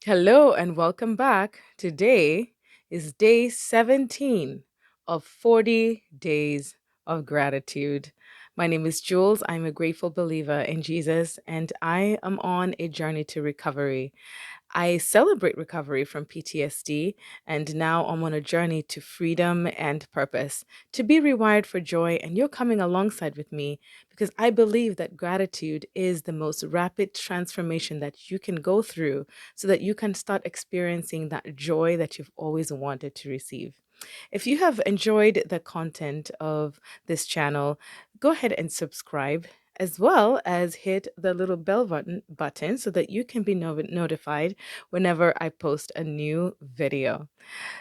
Hello and welcome back. Today is day 17 of 40 days of gratitude. My name is Jules. I'm a grateful believer in Jesus, and I am on a journey to recovery. I celebrate recovery from PTSD, and now I'm on a journey to freedom and purpose, to be rewired for joy. And you're coming alongside with me because I believe that gratitude is the most rapid transformation that you can go through so that you can start experiencing that joy that you've always wanted to receive. If you have enjoyed the content of this channel, go ahead and subscribe as well as hit the little bell button so that you can be notified whenever I post a new video.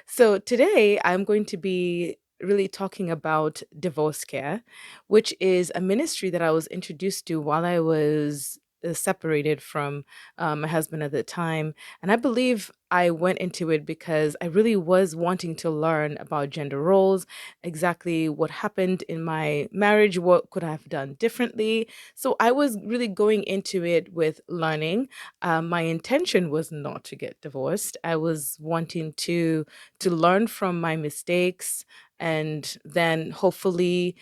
So today I'm going to be really talking about divorce care, which is a ministry that I was introduced to while I was separated from my husband at the time. And I believe I went into it because I really was wanting to learn about gender roles, exactly what happened in my marriage, what could I have done differently. So I was really going into it with learning. My intention was not to get divorced. I was wanting to learn from my mistakes and then hopefully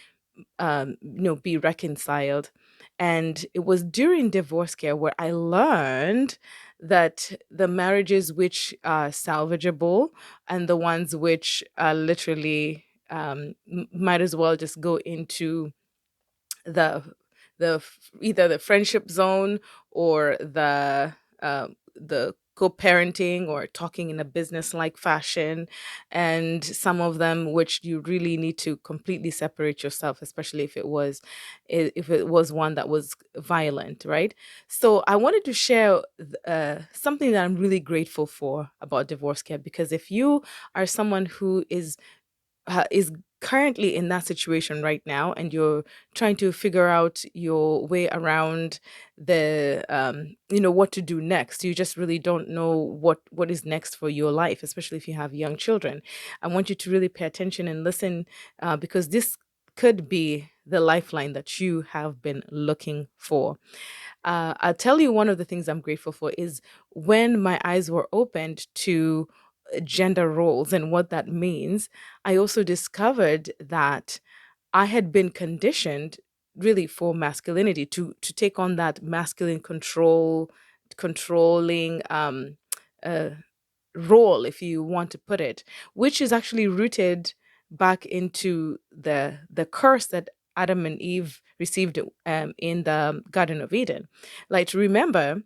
be reconciled. And it was during divorce care where I learned that the marriages which are salvageable and the ones which are literally might as well just go into the either the friendship zone or the co-parenting or talking in a business like fashion, and some of them which you really need to completely separate yourself, especially if it was one that was violent, right? So I wanted to share something that I'm really grateful for about divorce care, because if you are someone who is currently in that situation right now and you're trying to figure out your way around the what to do next, you just really don't know what is next for your life, especially if you have young children. I want you to really pay attention and listen, because this could be the lifeline that you have been looking for. I'll tell you, one of the things I'm grateful for is when my eyes were opened to gender roles and what that means. I also discovered that I had been conditioned really for masculinity to take on that masculine controlling uh, role, if you want to put it, which is actually rooted back into the curse that Adam and Eve received in the Garden of Eden. Like, to remember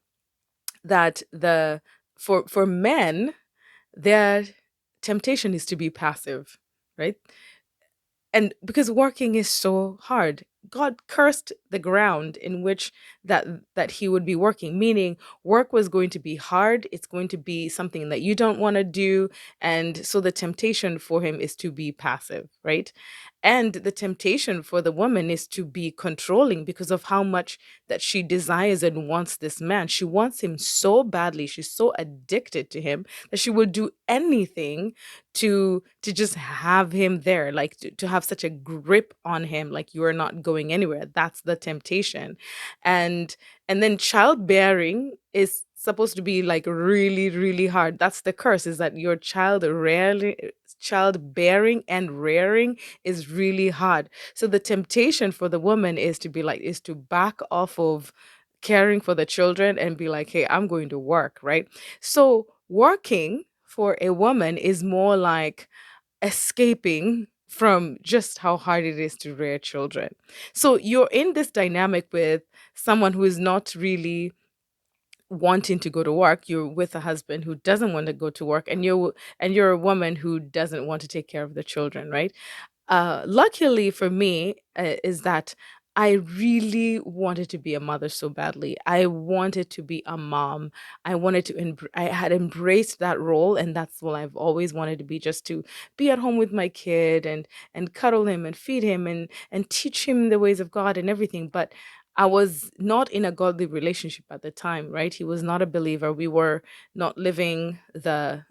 that the for men, their temptation is to be passive, right? And because working is so hard, God cursed the ground in which that he would be working, meaning work was going to be hard. It's going to be something that you don't want to do. And so the temptation for him is to be passive, right? And the temptation for the woman is to be controlling because of how much that she desires and wants this man. She wants him so badly. She's so addicted to him that she will do anything to just have him there, like to have such a grip on him, like you are not going anywhere. That's the temptation. And then childbearing is supposed to be like really, really hard. That's the curse, is that your childbearing and rearing is really hard. So the temptation for the woman is to back off of caring for the children and be like, hey, I'm going to work, right? So working for a woman is more like escaping from just how hard it is to rear children. So you're in this dynamic with someone who is not really wanting to go to work. You're with a husband who doesn't want to go to work, and you're a woman who doesn't want to take care of the children, right? Luckily for me, is that I really wanted to be a mother so badly. I wanted to be a mom. I had embraced that role, and that's what I've always wanted to be, just to be at home with my kid and cuddle him and feed him and teach him the ways of God and everything. But I was not in a godly relationship at the time, right? He was not a believer. We were not living the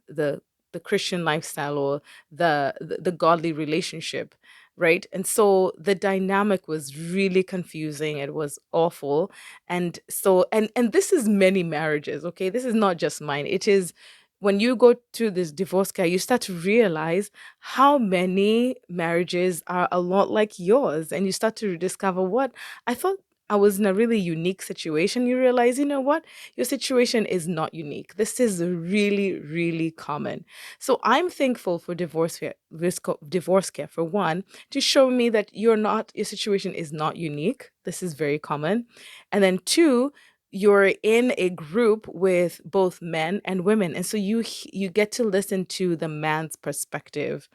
Christian lifestyle or the godly relationship, right? And so the dynamic was really confusing. It was awful. And so and this is many marriages, okay? This is not just mine. It is when you go to this divorce care, you start to realize how many marriages are a lot like yours. And you start to discover what I thought I was in a really unique situation. You realize, you know what? Your situation is not unique. This is really, really common. So I'm thankful for divorce care for one, to show me that your situation is not unique. This is very common. And then two, you're in a group with both men and women. And so you get to listen to the man's perspective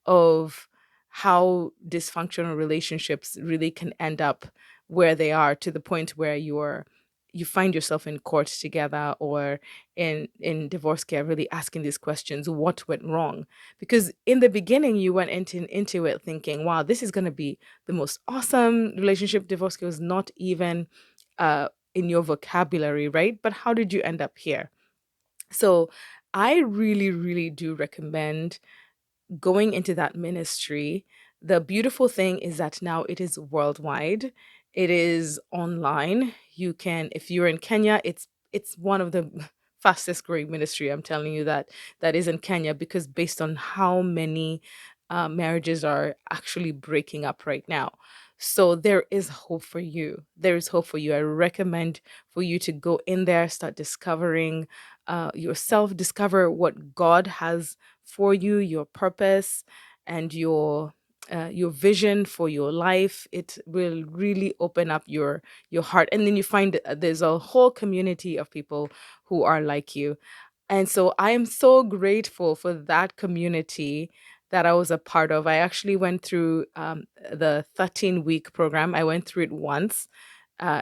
of how dysfunctional relationships really can end up where they are, to the point where you find yourself in court together, or in divorce care, really asking these questions: what went wrong? Because in the beginning you went into it thinking, wow, this is going to be the most awesome relationship. Divorce care was not even in your vocabulary, right? But how did you end up here? So I really, really do recommend going into that ministry. The beautiful thing is that now it is worldwide. It is online. You can, if you're in Kenya, it's one of the fastest growing ministry. I'm telling you that is in Kenya, because based on how many marriages are actually breaking up right now. So there is hope for you. There is hope for you. I recommend for you to go in there, start discovering yourself, discover what God has for you, your purpose, and your vision for your life. It will really open up your heart, and then you find there's a whole community of people who are like you. And so I am so grateful for that community that I was a part of. I actually went through the 13-week program. I went through it once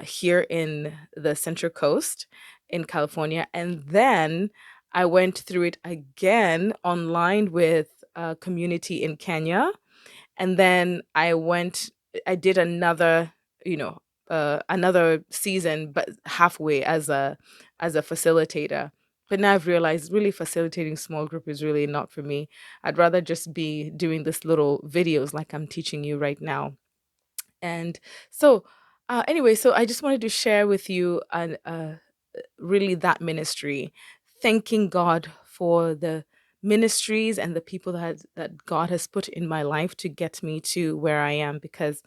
here in the Central Coast in California. And then I went through it again online with a community in Kenya. And then I did another, another season, but halfway as a facilitator. But now I've realized really facilitating small group is really not for me. I'd rather just be doing this little videos like I'm teaching you right now. And so, anyway, so I just wanted to share with you really that ministry, thanking God for the ministries and the people that God has put in my life to get me to where I am. Because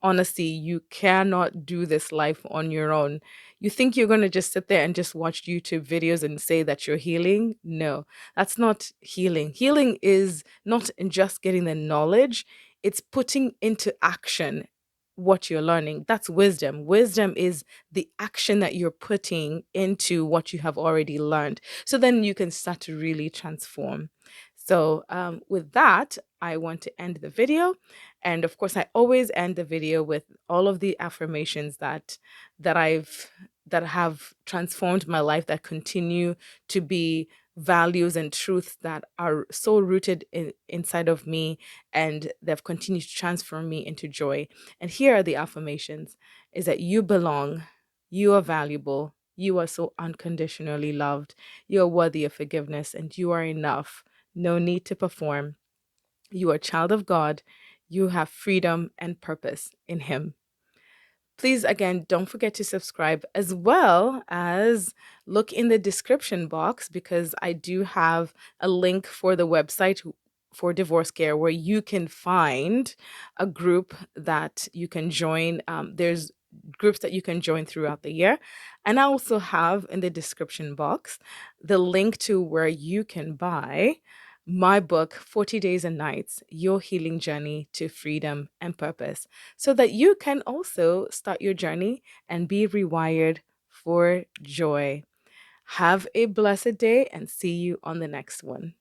honestly, you cannot do this life on your own. You think you're going to just sit there and just watch YouTube videos and say that you're healing? No, that's not healing. Healing is not in just getting the knowledge, it's putting into action what you're learning. That's wisdom. Wisdom is the action that you're putting into what you have already learned. So then you can start to really transform. So, with that, I want to end the video. And of course, I always end the video with all of the affirmations that have transformed my life, that continue to be values and truths that are so rooted inside of me, and they've continued to transform me into joy. And here are the affirmations: is that you belong, you are valuable, you are so unconditionally loved, you are worthy of forgiveness, and you are enough. No need to perform. You are a child of God. You have freedom and purpose in Him. Please, again, don't forget to subscribe, as well as look in the description box, because I do have a link for the website for divorce care, where you can find a group that you can join. There's groups that you can join throughout the year. And I also have in the description box the link to where you can buy my book, 40 Days and Nights, Your Healing Journey to Freedom and Purpose, so that you can also start your journey and be rewired for joy. Have a blessed day, and see you on the next one.